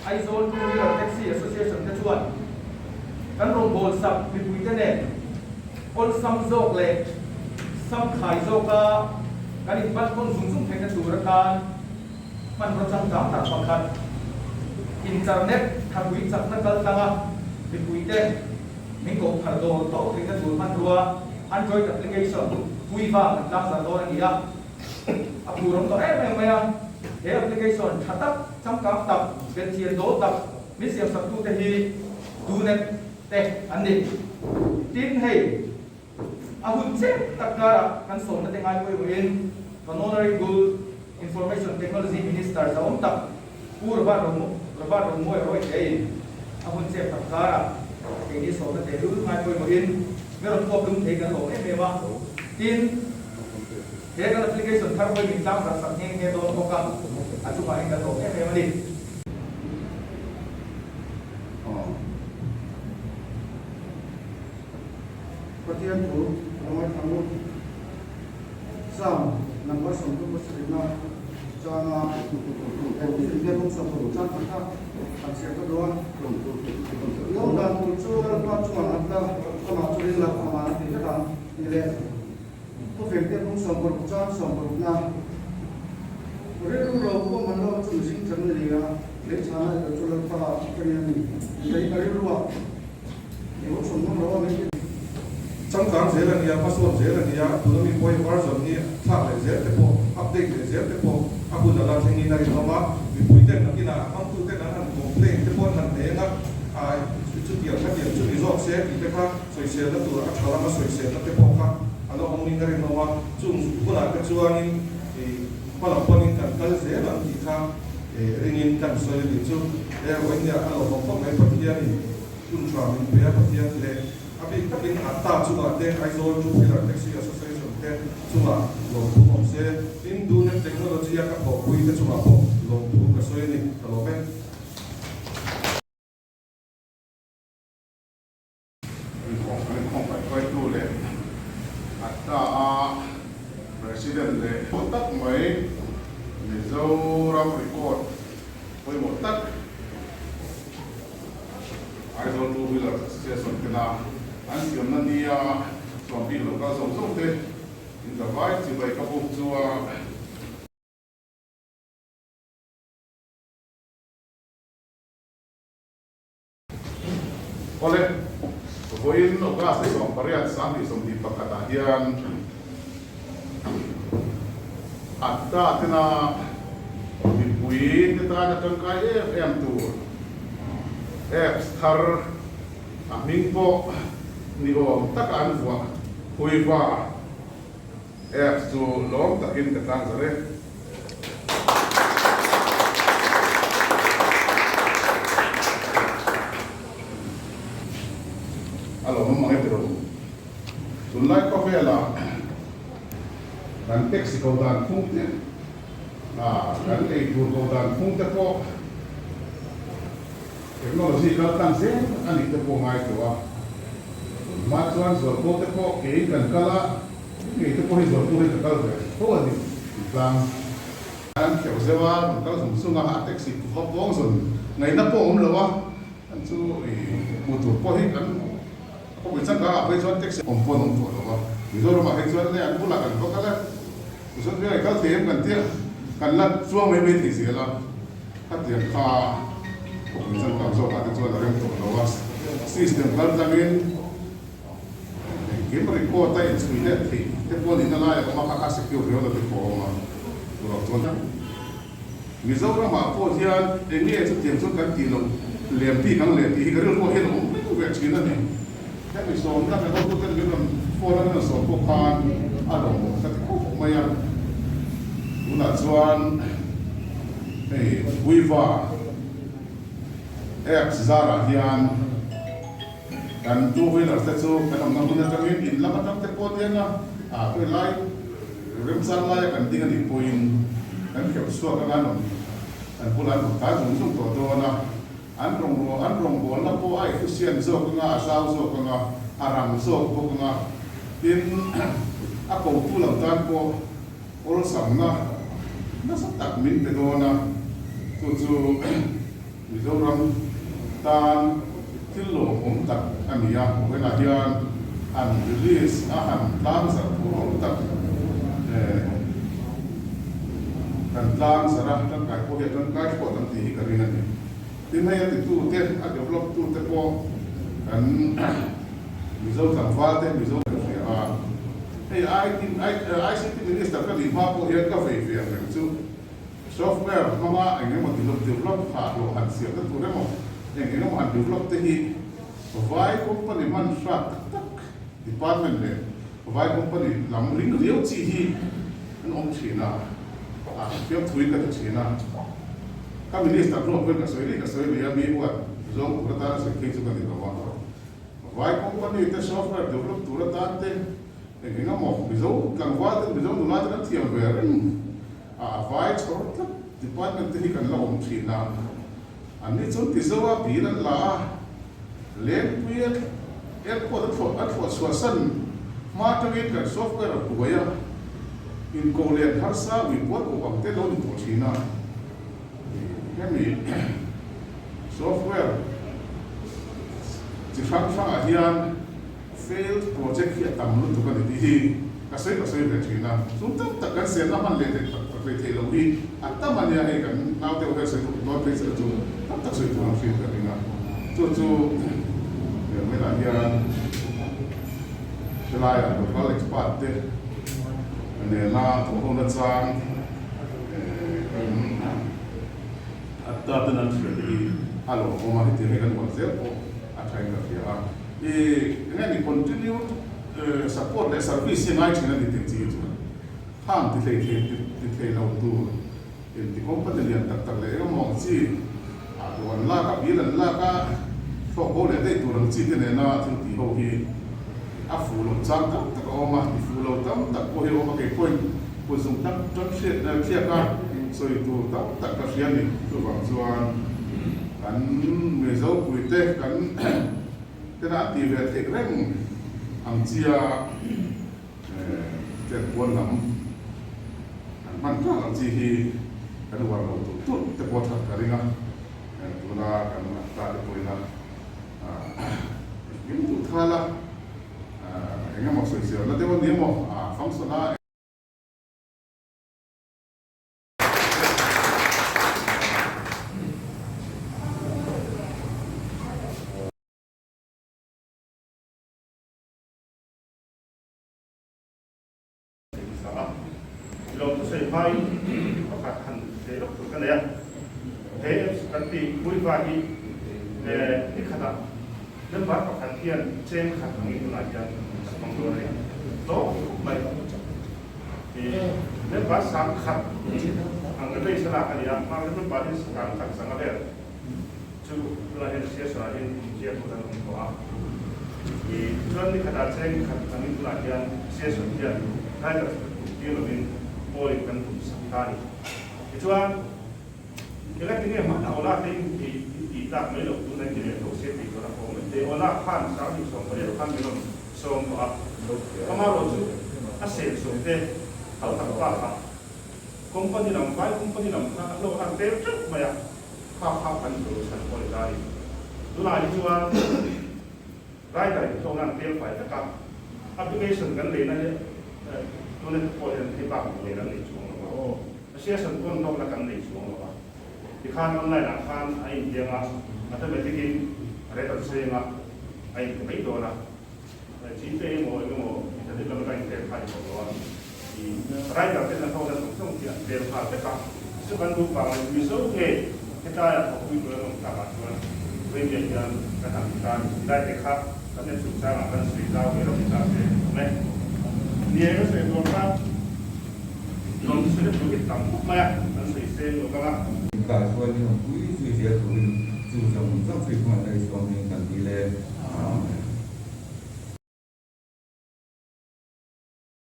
Aizol Two-Wheeler Taxi Association te chuan kan rom bol sak mi pui te ne ol sam zok le sam khai zoka kan in bat kon zum zum theng tur kan man ro chang tam ta pakhat internet thabui chak na kal tanga mi pui te mi ko thar do to theng tur man ruwa Android application pui va la sa do ni ya apurom to em ya he application thatak cham kam tak ben thian do tak mi siam sak tu te hi tu net te ani tin hei ahun che takara kan so na te ngai ko in honorable information technology minister sa om tak pur ba ro mo roi ei ahun che takara ke ni so na te ru ngai ko in meron ko kum te kan lo e ba tin he kan application thar ko min tang sa nge nge do ko ka atu ma nge do e me mani Patian tu, ramai kamu sam number sampu bersama jangan dia pun sampu jangan kita asyik kedua yang dan muncul apa cuma ada sama tulisan sama tidak kan ini tu dia pun sampu jangan sampu na Orang pun mana tu sih jangan dia lecana itu jual apa kerana ini dari luar ini semua luar ni trong tháng dễ là nhiều, phát xuất dễ là nhiều, tụi mình quay version như thằng này dễ thế bộ, update này dễ thế bộ, aku đã làm thành này nó mà, mình quay tên là cái nào, không tu tên là hàng complaint, thế bộ hàng đấy ngắt, chút điểm khác điểm chút ví dụ sẽ thì cái khác, soi xe là tụi các thằng mà soi xe là thế bộ khác, anh ông mình cái nó mà, chung cũng là cái chuan thì quan là quan cần cái dễ là thì khác, riêng cần soi thì chung, để anh nhà anh ông không phải phát hiện thì chung cho mình biết phát hiện thì Abi kapin atta chunga te Aizol Two-Wheeler Taxi Association te chunga lo tu om se in du net technology ka po pui te chunga po lo tu ka soi ni ka lo ben không phải coi tu le atta president le tắc mấy để dâu ram record với một tắc Aizol Two-Wheeler Association cái nào anh xem nó đi chuẩn bị lúc cao sống sống thế thì cả vai chỉ vậy các bộ cho oleh với nó có sẽ sống bariat sáng thì sống đi bạc cả hiền atta thế na bị bùi thế ta là trong cái FM tu apps thar mình po ni om tak an wa hui wa apps tu long takin ka tang zare alo mo mga pero tunlay ko vela dan taxi ko dan funte dan ei tur ko dan funte po technology ka tang se ani te po ngai to Matuan zor ko te po ke kan kala ke te po hi zor ko te kala ko ni lang an ke zewa kala sum sunga ha taxi ko bong zon ngai na po lo wa an chu motor po hi kan ko bi chang ka pe zon taxi om po lo wa ni zor ma he zon ne an bula kan ko kala zon be ka te kan te kan la chuang me me ti se la ha te ka ko bi chang ka zo ka te zon la rem to lo wa system kal tangin Kim report tay in Sweden thì cái quân in là có mà các security đó là có mà rồi cho nên người dâu ra mà po thiên đến nghe chút tiền chút cái tiền liền thì cái điều của hiện cũng không việc gì nữa này thế mình sống các cái đó cái làm po là nó sống po khan à đâu cái cũng mà ya cũng là chuan hey Viva X Zara hiền dan two-wheeler te chu kan am nang na tangin in lama tam te po tianga ko lai remsan lai kan tinga ni point kan khep so kan anom an pulan ka jung jung to do na an rong bo na po ai efficient zo ko nga asau zo ko nga aram zo ko nga tin a ko pulang tan ko ol sam na sa tak min te do na chu Mizoram tan tillo tak ania wena hian an release ahan tlang sa tak kan tlang sarah kan kai po kan kai po tan ti ka ringa ni tin hai ti tu te a develop tu te po kan mizo tang fa te mizo a hey ICT minister ka li ma po hian ka ve ve ang chu software mama ang mo develop ha lo han sia ta tu re mo yang mo han develop te hi vai company man sha tak department le vai company lam ring riu chi hi an om china a fiam thui ka china ka minister ro ko ka soi ya mi wa zong ko ta sa ke chu ka ni ka wa vai company te software develop tu ra ta te yang mo bizo kan wa te bizo nu ma ta tiam ver a vai chor ta department te hi kan la om china an ni chu ti zo wa bi ran la len puya airport at for swasan matawit ka software of buaya in Korean harsa we what o ang telo ni China kami software ti fang ahian failed project ya tamlu to kan di kasay ka China so tak sen naman le tak telo hi at taman ya kan now te sa not place to tak so ito ang feel ka ringa to mela hian selaya local expert te ne la to hona chang atta tanan sri alo o ma ti kan ko zel o athai ka fia ngani continued support the service ngai china di ti tu ham ti le lo tu ti company lian tak le mo chi a don la ka bilan la ka so ko le dei tu rang chi te ne na thil ti ho hi a fu lo chang tak tak o ma ti fu lo tam tak ko hi o ma ke point ko zum tak tak she na khia ka so i tu tak tak ka fian ni tu bang chuan kan me zo pui te kan te na ti ve te reng ang chia te pon lam kan man ka ang chi hi kan wa lo tu te po thak ka ringa tu na kan ta te poi na yung tu thala nga mo so siya na devo nimo function na lo to say pai pakat han de lo kan ya he kan ti mui va hi ni khata dan ba pakat hian chen khat ngi tu na ya mong do re to mai dan ba sam khat ang ga dei sala kan ya ma ga ba ni sam khat sang ga chu la he sia sa hin je ko dan ko a tuan ni khata chen khat ngi tu na ya sia sa ya hai ga ti lo min oi kan tu sakani chuan kila tinge ma na ola ting ti tak mai lo tu na ki to se ti ko na ko te ola khan sa ni so ko le khan mi lo so ko a kama ro chu a se so te al tak pa ka company lam pai company lam na lo kan te chu ma ya ha kan tu san ko le dai tu la ni chuan rai dai to nan te pai ta ka application kan le na tu ne ko le te pa ko le na ni chu sia san kon dok la kan nei chuang ba ti khan online la khan ai dia nga automatic in re ta se nga ai mai do na ji te mo ta de la kan te kha ko wa i rai da te na ko na song ti de kha te ka su kan du pa mi so ke ta ya ko ku do no ta ba chuan we ye yan ka ta ta dai te kha ka ne su sa ma kan sui da we ro ta se ne ni e se do pa non sudah begitu tampuk maya dan selesai lokal. Kasual yang kui sudah tu, tu yang tak frequent dari suami kan bila